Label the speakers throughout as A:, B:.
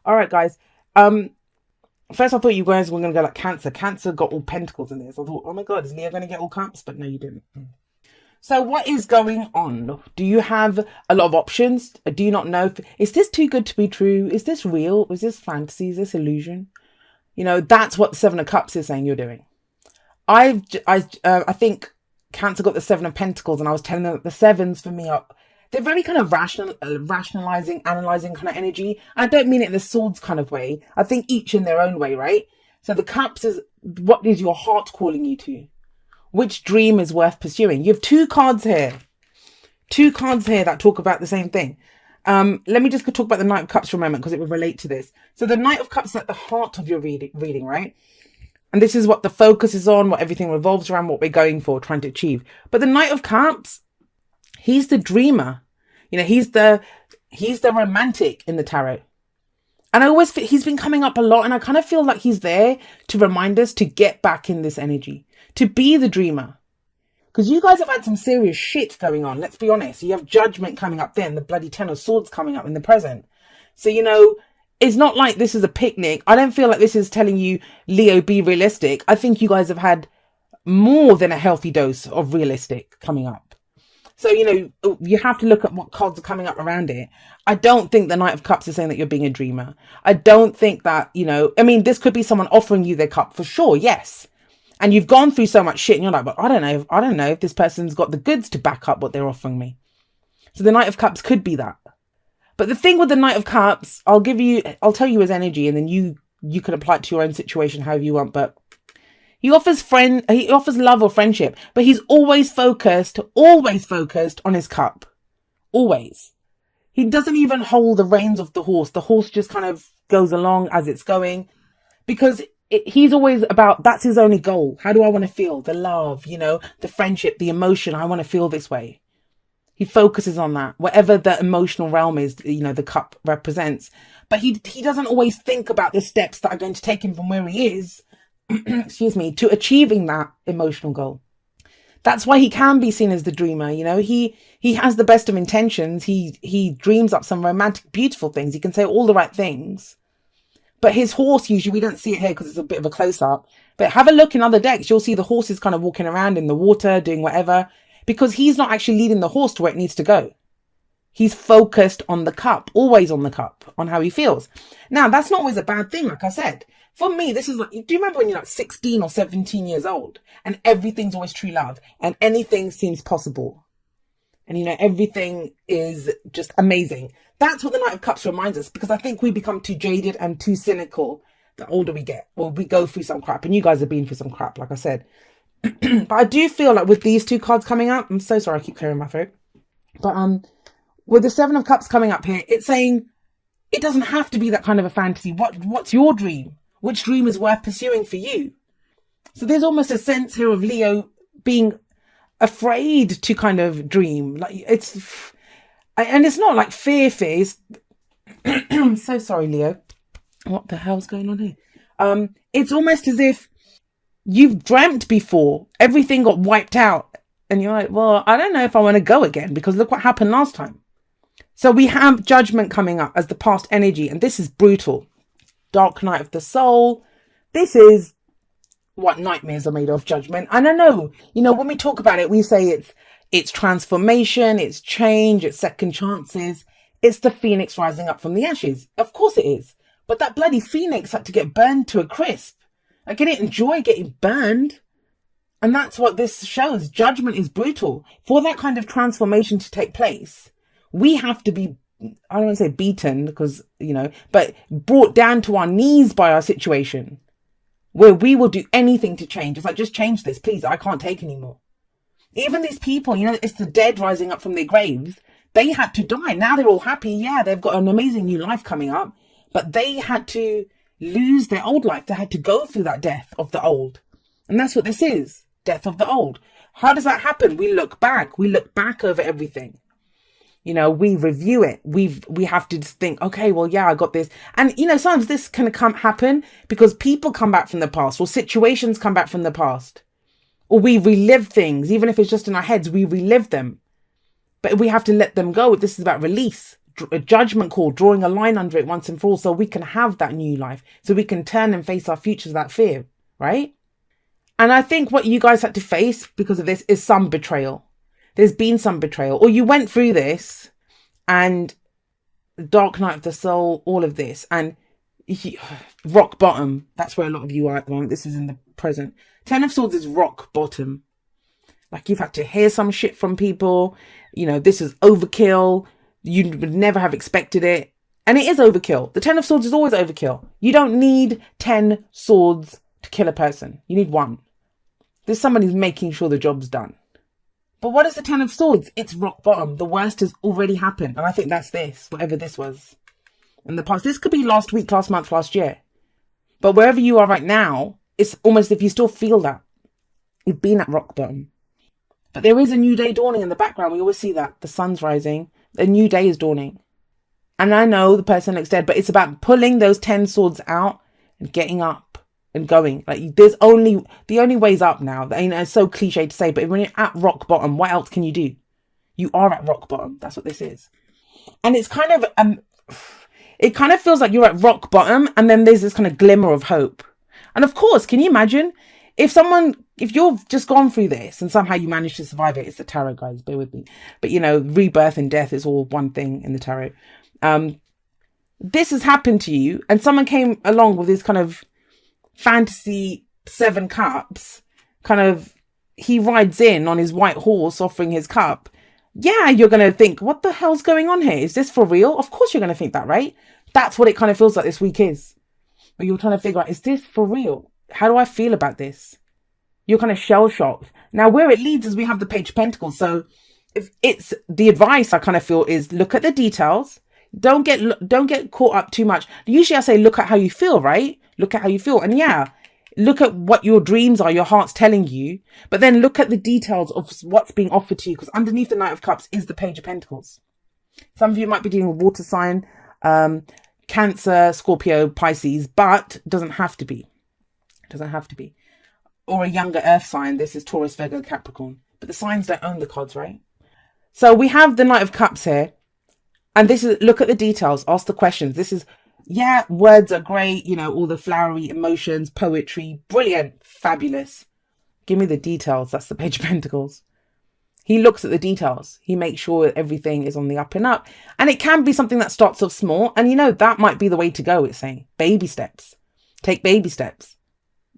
A: All right, guys. First I thought you guys were going to go like Cancer. Cancer got all pentacles in this. I thought, oh my God, is Leo going to get all cups? But no, you didn't. So what is going on? Do you have a lot of options? Do you not know? Is this too good to be true? Is this real? Is this fantasy? Is this illusion? You know, that's what the Seven of Cups is saying you're doing. I think Cancer got the Seven of Pentacles, and I was telling them that the sevens for me are, they're very kind of rationalizing, analyzing kind of energy. And I don't mean it in the swords kind of way. I think each in their own way, right? So the cups is, what is your heart calling you to? Which dream is worth pursuing? You have two cards here. Two cards here that talk about the same thing. Let me just talk about the Knight of Cups for a moment because it will relate to this. So the Knight of Cups is at the heart of your reading, right? And this is what the focus is on, what everything revolves around, what we're going for, trying to achieve. But the Knight of Cups, he's the dreamer. You know, he's the romantic in the tarot. And I always feel he's been coming up a lot, and I kind of feel like he's there to remind us to get back in this energy, to be the dreamer. Because you guys have had some serious shit going on, let's be honest. You have Judgment coming up then, the bloody Ten of Swords coming up in the present. So, you know, it's not like this is a picnic. I don't feel like this is telling you, Leo, be realistic. I think you guys have had more than a healthy dose of realistic coming up. So, you know, you have to look at what cards are coming up around it. I don't think the Knight of Cups is saying that you're being a dreamer. I don't think that, you know, I mean, this could be someone offering you their cup for sure, yes. And you've gone through so much shit and you're like, but I don't know if this person's got the goods to back up what they're offering me. So the Knight of Cups could be that. But the thing with the Knight of Cups, I'll tell you his energy, and then you can apply it to your own situation however you want. But he offers love or friendship, but he's always focused on his cup. Always. He doesn't even hold the reins of the horse. The horse just kind of goes along as it's going, because he's always about, that's his only goal. How do I want to feel? The love, you know, the friendship, the emotion. I want to feel this way. He focuses on that, whatever the emotional realm is, you know, the cup represents. But he doesn't always think about the steps that are going to take him from where he is, excuse me, to achieving that emotional goal. That's why he can be seen as the dreamer. You know, he has the best of intentions. He dreams up some romantic, beautiful things. He can say all the right things. But his horse, usually, we don't see it here because it's a bit of a close-up. But have a look in other decks. You'll see the horse is kind of walking around in the water, doing whatever. Because he's not actually leading the horse to where it needs to go. He's focused on the cup, always on the cup, on how he feels. Now, that's not always a bad thing, like I said. For me, this is like, do you remember when you're like 16 or 17 years old and everything's always true love and anything seems possible? And, you know, everything is just amazing. That's what the Knight of Cups reminds us, because I think we become too jaded and too cynical the older we get. Well, we go through some crap, and you guys have been through some crap, like I said. But I do feel like with these two cards coming up, I'm so sorry I keep clearing my throat. But with the Seven of Cups coming up here, it's saying it doesn't have to be that kind of a fantasy. What's your dream? Which dream is worth pursuing for you? So there's almost a sense here of Leo being afraid to kind of dream. Like it's not like fear. I'm so sorry, Leo. What the hell's going on here? It's almost as if you've dreamt before, everything got wiped out, and you're like, well, I don't know if I want to go again, because look what happened last time. So we have Judgment coming up as the past energy, and this is brutal. Dark night of the soul. This is what nightmares are made of, Judgment. And I know, you know, when we talk about it, we say it's transformation, it's change, it's second chances. It's the phoenix rising up from the ashes. Of course it is. But that bloody phoenix had to get burned to a crisp. I didn't enjoy getting burned. And that's what this shows. Judgment is brutal. For that kind of transformation to take place, we have to be, I don't want to say beaten, because, you know, but brought down to our knees by our situation, where we will do anything to change. It's like, just change this, please. I can't take anymore. Even these people, you know, it's the dead rising up from their graves. They had to die. Now they're all happy. Yeah, they've got an amazing new life coming up. But they had to lose their old life. They had to go through that death of the old. And that's what this is. Death of the old. How does that happen? We look back. We look back over everything. You know, we review it. We have to just think, okay, well, yeah, I got this. And, you know, sometimes this can happen because people come back from the past, or situations come back from the past, or we relive things. Even if it's just in our heads, we relive them. But we have to let them go. This is about release. a judgment call, drawing a line under it once and for all, so we can have that new life, so we can turn and face our futures without fear, right? And I think what you guys had to face because of this is some betrayal. There's been some betrayal, or you went through this and dark night of the soul, all of this, and rock bottom. That's where a lot of you are at the moment. This is in the present. 10 of Swords is rock bottom. Like, you've had to hear some shit from people. You know, this is overkill. You would never have expected it. And it is overkill. The 10 of Swords is always overkill. You don't need 10 swords to kill a person. You need one. There's someone who's making sure the job's done. But what is the 10 of Swords? It's rock bottom. The worst has already happened. And I think that's this, whatever this was in the past. This could be last week, last month, last year. But wherever you are right now, it's almost if you still feel that. You've been at rock bottom. But there is a new day dawning in the background. We always see that. The sun's rising. A new day is dawning. And I know the person looks dead, but it's about pulling those 10 swords out and getting up and going. Like, there's only, the only way's up now. You know, it's so cliche to say, but when you're at rock bottom, what else can you do? You are at rock bottom. That's what this is. And it's kind of, it kind of feels like you're at rock bottom, and then there's this kind of glimmer of hope. And of course, can you imagine if you've just gone through this and somehow you manage to survive it? It's the tarot, guys, bear with me. But you know, rebirth and death is all one thing in the tarot. This has happened to you, and someone came along with this kind of fantasy 7 cups, kind of, he rides in on his white horse offering his cup. Yeah, you're going to think, what the hell's going on here? Is this for real? Of course you're going to think that, right? That's what it kind of feels like this week is. But you're trying to figure out, is this for real? How do I feel about this? You're kind of shell shocked. Now, where it leads is we have the Page of Pentacles. So if it's the advice I kind of feel is look at the details. Don't get caught up too much. Usually I say, look at how you feel, right? Look at how you feel. And yeah, look at what your dreams are, your heart's telling you, but then look at the details of what's being offered to you, because underneath the Knight of Cups is the Page of Pentacles. Some of you might be dealing with water sign, Cancer, Scorpio, Pisces, but it doesn't have to be. It doesn't have to be. Or a younger earth sign. This is Taurus, Virgo, Capricorn. But the signs don't own the cards, right? So we have the Knight of Cups here. And this is, look at the details, ask the questions. This is, yeah, words are great, you know, all the flowery emotions, poetry, brilliant, fabulous. Give me the details. That's the Page of Pentacles. He looks at the details. He makes sure everything is on the up and up. And it can be something that starts off small. And, you know, that might be the way to go, it's saying. Baby steps. Take baby steps.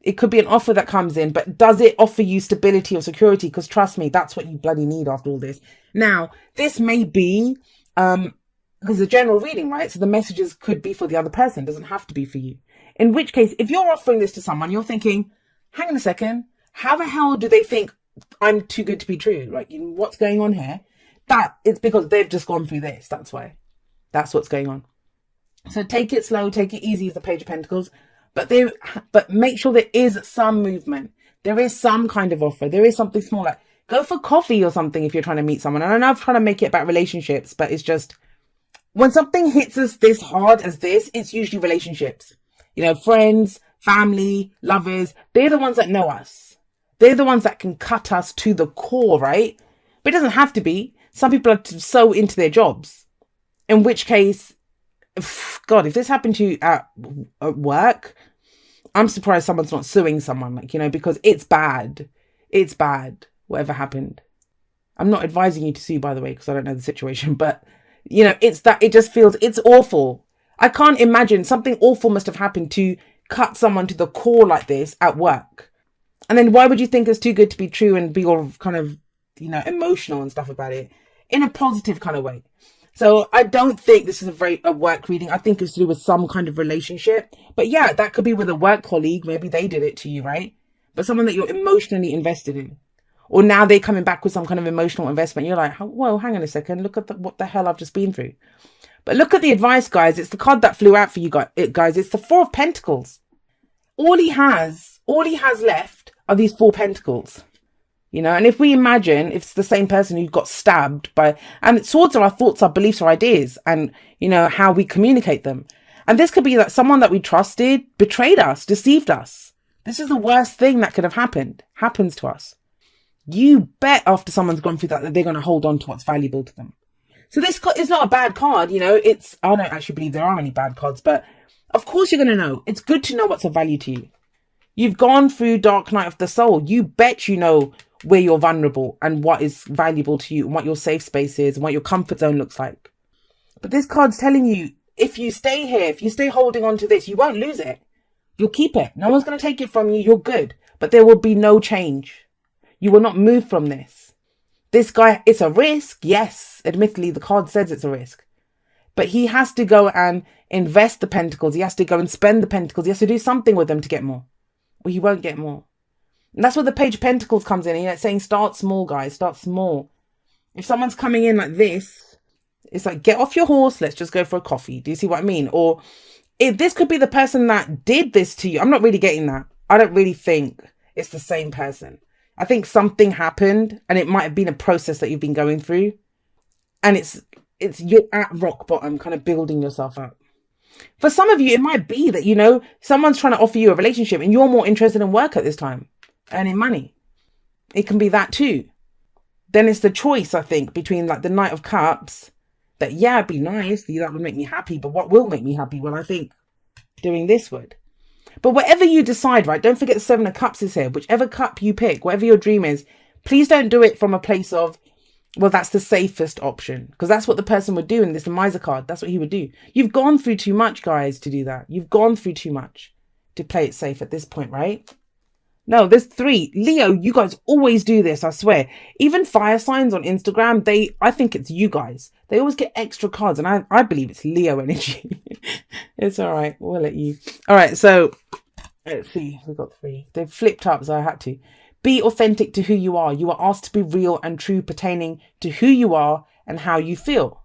A: It could be an offer that comes in, but does it offer you stability or security? Because trust me, that's what you bloody need after all this. Now, this may be... because the general reading, right? So the messages could be for the other person. It doesn't have to be for you. In which case, if you're offering this to someone, you're thinking, hang on a second, how the hell do they think I'm too good to be true? Like, you know, what's going on here? That it's because they've just gone through this. That's why. That's what's going on. So take it slow, take it easy as the Page of Pentacles. But make sure there is some movement. There is some kind of offer. There is something small. Like, go for coffee or something if you're trying to meet someone. And I know I'm trying to make it about relationships, but it's just... when something hits us this hard as this, it's usually relationships. You know, friends, family, lovers. They're the ones that know us. They're the ones that can cut us to the core, right? But it doesn't have to be. Some people are so into their jobs. In which case, God, if this happened to you at work, I'm surprised someone's not suing someone. Like, you know, because it's bad. It's bad, whatever happened. I'm not advising you to sue, by the way, because I don't know the situation, but... you know, it's that it just feels, it's awful. I can't imagine something awful must have happened to cut someone to the core like this at work. And then why would you think it's too good to be true and be all kind of, you know, emotional and stuff about it in a positive kind of way? So I don't think this is a work reading. I think it's to do with some kind of relationship. But yeah, that could be with a work colleague. Maybe they did it to you, right? But someone that you're emotionally invested in. Or now they're coming back with some kind of emotional investment. You're like, well, hang on a second. Look at what the hell I've just been through. But look at the advice, guys. It's the card that flew out for you guys. It's the 4 of Pentacles. All he has left are these 4 Pentacles. You know, and if we imagine if it's the same person who got stabbed by, and swords are our thoughts, our beliefs, our ideas, and, you know, how we communicate them. And this could be that someone that we trusted betrayed us, deceived us. This is the worst thing that could have happens to us. You bet after someone's gone through that they're going to hold on to what's valuable to them. So this is not a bad card, you know. I don't actually believe there are any bad cards, but of course you're going to know. It's good to know what's of value to you. You've gone through Dark Night of the Soul. You bet you know where you're vulnerable and what is valuable to you and what your safe space is and what your comfort zone looks like. But this card's telling you, if you stay here, if you stay holding on to this, you won't lose it. You'll keep it. No one's going to take it from you. You're good. But there will be no change. You will not move from this. This guy, it's a risk. Yes, admittedly, the card says it's a risk. But he has to go and invest the pentacles. He has to go and spend the pentacles. He has to do something with them to get more. Or he won't get more. And that's where the Page of Pentacles comes in. It's saying start small, guys. Start small. If someone's coming in like this, it's like, get off your horse. Let's just go for a coffee. Do you see what I mean? Or this could be the person that did this to you. I'm not really getting that. I don't really think it's the same person. I think something happened and it might have been a process that you've been going through. And you're at rock bottom, kind of building yourself up. For some of you, it might be that, you know, someone's trying to offer you a relationship and you're more interested in work at this time, earning money. It can be that too. Then it's the choice, I think, between like the Knight of Cups, that, yeah, it'd be nice, that would make me happy, but what will make me happy? Well, I think doing this would. But whatever you decide, right, don't forget the Seven of Cups is here. Whichever cup you pick, whatever your dream is, please don't do it from a place of, well, that's the safest option. Because that's what the person would do in this Miser card. That's what he would do. You've gone through too much, guys, to do that. You've gone through too much to play it safe at this point, right? No, there's 3. Leo, you guys always do this, I swear. Even fire signs on Instagram, I think it's you guys. They always get extra cards, and I believe it's Leo energy. It's all right. We'll let you. All right, so let's see. We've got 3. They've flipped up, so I had to. Be authentic to who you are. You are asked to be real and true pertaining to who you are and how you feel.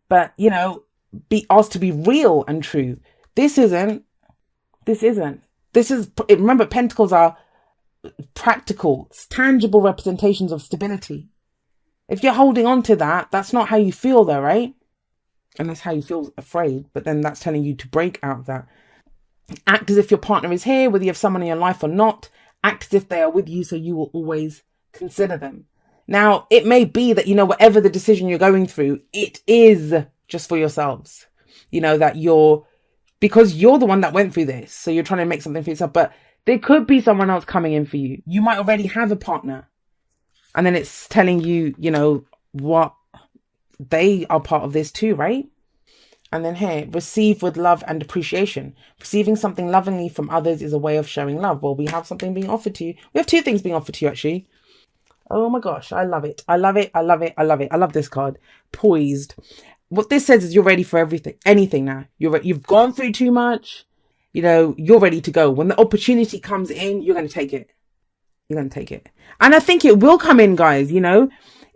A: But, you know, be asked to be real and true. This isn't. Remember, pentacles are practical, tangible representations of stability. If you're holding on to that, that's not how you feel though, right? And that's how you feel afraid. But then that's telling you to break out of that. Act as if your partner is here, whether you have someone in your life or not. Act as if they are with you, so you will always consider them. Now, it may be that, you know, whatever the decision you're going through, it is just for yourselves. You know, that because you're the one that went through this. So you're trying to make something for yourself. But there could be someone else coming in for you. You might already have a partner. And then it's telling you, you know, what they are part of this too, right? And then here, receive with love and appreciation. Receiving something lovingly from others is a way of showing love. Well, we have something being offered to you. We have 2 things being offered to you, actually. Oh my gosh, I love it. I love it. I love it. I love it. I love this card. Poised. What this says is you're ready for anything now. You've gone through too much. You know, you're ready to go. When the opportunity comes in, you're going to take it. You're going to take it. And I think it will come in, guys, you know.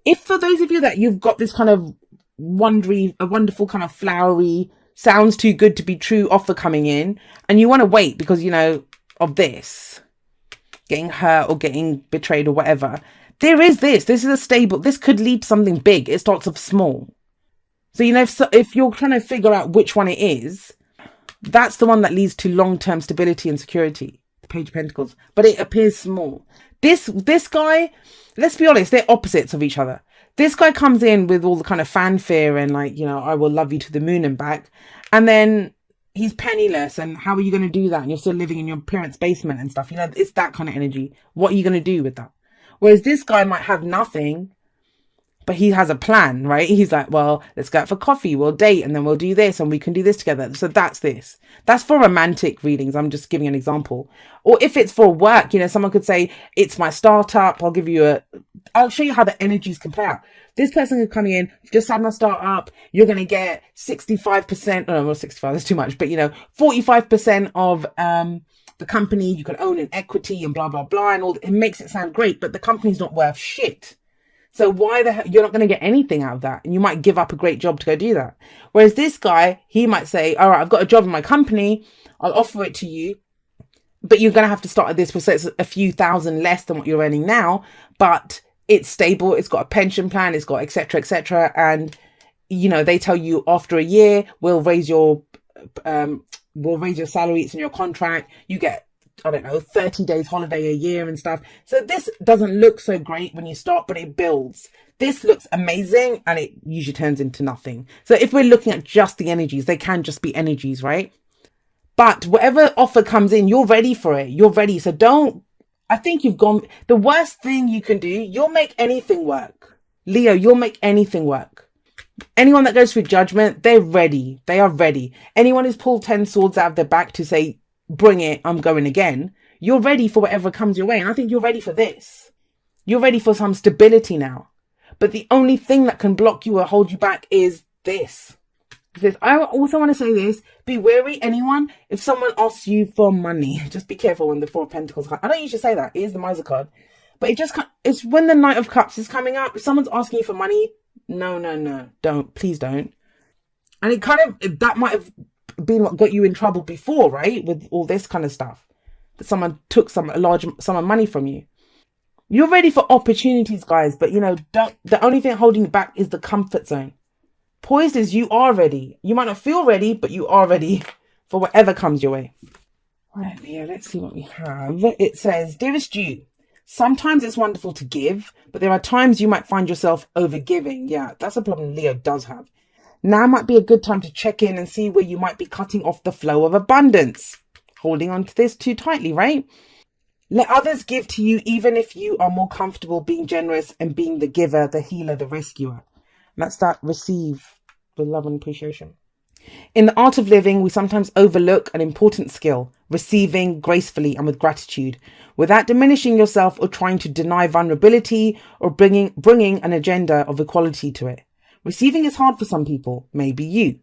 A: If for those of you that you've got this kind of a wonderful kind of flowery, sounds too good to be true offer coming in, and you want to wait because, you know, of this, getting hurt or getting betrayed or whatever, there is this. This is a stable. This could lead to something big. It starts off small. So, you know, if you're trying to figure out which one it is, that's the one that leads to long-term stability and security, the Page of Pentacles. But it appears small. This guy, let's be honest, they're opposites of each other. This guy comes in with all the kind of fanfare and like, you know, I will love you to the moon and back. And then he's penniless. And how are you going to do that? And you're still living in your parents' basement and stuff. You know, it's that kind of energy. What are you going to do with that? Whereas this guy might have nothing, but he has a plan, right? He's like, well, let's go out for coffee. We'll date and then we'll do this and we can do this together. So that's this. That's for romantic readings. I'm just giving an example. Or if it's for work, you know, someone could say, it's my startup. I'll show you how the energies can play out. This person could come in, just had my startup. You're going to get 65%. No, well, 65 is too much, but you know, 45% of, the company. You can own an equity and blah, blah, blah. And all it makes it sound great, but the company's not worth shit. So why the hell, you're not going to get anything out of that. And you might give up a great job to go do that. Whereas this guy, he might say, all right, I've got a job in my company. I'll offer it to you, but you're going to have to start at this. So it's a few thousand less than what you're earning now, but it's stable. It's got a pension plan. It's got et cetera, et cetera. And, you know, they tell you after a year, we'll raise your salary. It's in your contract. You get, I don't know, 30 days holiday a year and stuff. So this doesn't look so great when you start, but it builds. this looks amazing, and it usually turns into nothing. So if we're looking at just the energies, they can just be energies, right? But whatever offer comes in, you're ready for it. You're ready. So I think you've gone, the worst thing you can do, you'll make anything work. Leo, you'll make anything work. Anyone that goes through judgment, they're ready. They are ready. Anyone who's pulled 10 swords out of their back to say, bring it, I'm going again. You're ready for whatever comes your way. And I think you're ready for this. You're ready for some stability now. But the only thing that can block you or hold you back is this. I also want to say this. Be wary, anyone, if someone asks you for money, just be careful when the Four of Pentacles come. I don't usually say that. It is the Miser card. But it's when the Knight of Cups is coming up. If someone's asking you for money, no. Don't. Please don't. And that might have been what got you in trouble before, right? With all this kind of stuff. That someone took a large sum of money from you. You're ready for opportunities, guys. But, the only thing holding you back is the comfort zone. Poised is you are ready. You might not feel ready, but you are ready for whatever comes your way. Right, Leo, let's see what we have. It says, Dearest you, sometimes it's wonderful to give, but there are times you might find yourself over-giving. Yeah, that's a problem Leo does have. Now might be a good time to check in and see where you might be cutting off the flow of abundance. Holding on to this too tightly, right? Let others give to you even if you are more comfortable being generous and being the giver, the healer, the rescuer. That's that receive with love and appreciation. In the art of living, we sometimes overlook an important skill, receiving gracefully and with gratitude, without diminishing yourself or trying to deny vulnerability or bringing an agenda of equality to it. Receiving is hard for some people, maybe you.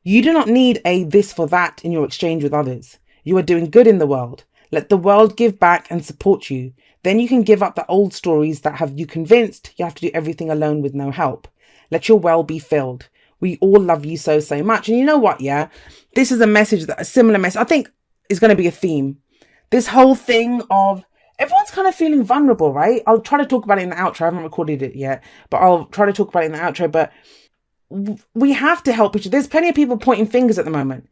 A: You do not need a this for that in your exchange with others. You are doing good in the world. Let the world give back and support you. Then you can give up the old stories that have you convinced you have to do everything alone with no help. Let your well be filled. We all love you so much. And you know what? Yeah, this is a similar message. I think is going to be a theme. This whole thing of everyone's kind of feeling vulnerable, right? I'll try to talk about it in the outro. I haven't recorded it yet, but I'll try to talk about it in the outro. But we have to help each other. There's plenty of people pointing fingers at the moment.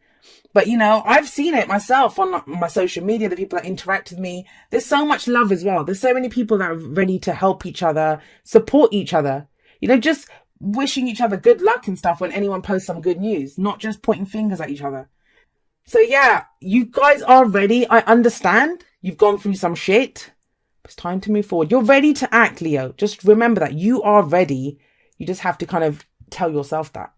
A: But, I've seen it myself on my social media, the people that interact with me. There's so much love as well. There's so many people that are ready to help each other, support each other, just wishing each other good luck and stuff when anyone posts some good news, not just pointing fingers at each other. So yeah, you guys are ready. I understand you've gone through some shit. It's time to move forward. You're ready to act, Leo. Just remember that you are ready. You just have to kind of tell yourself that.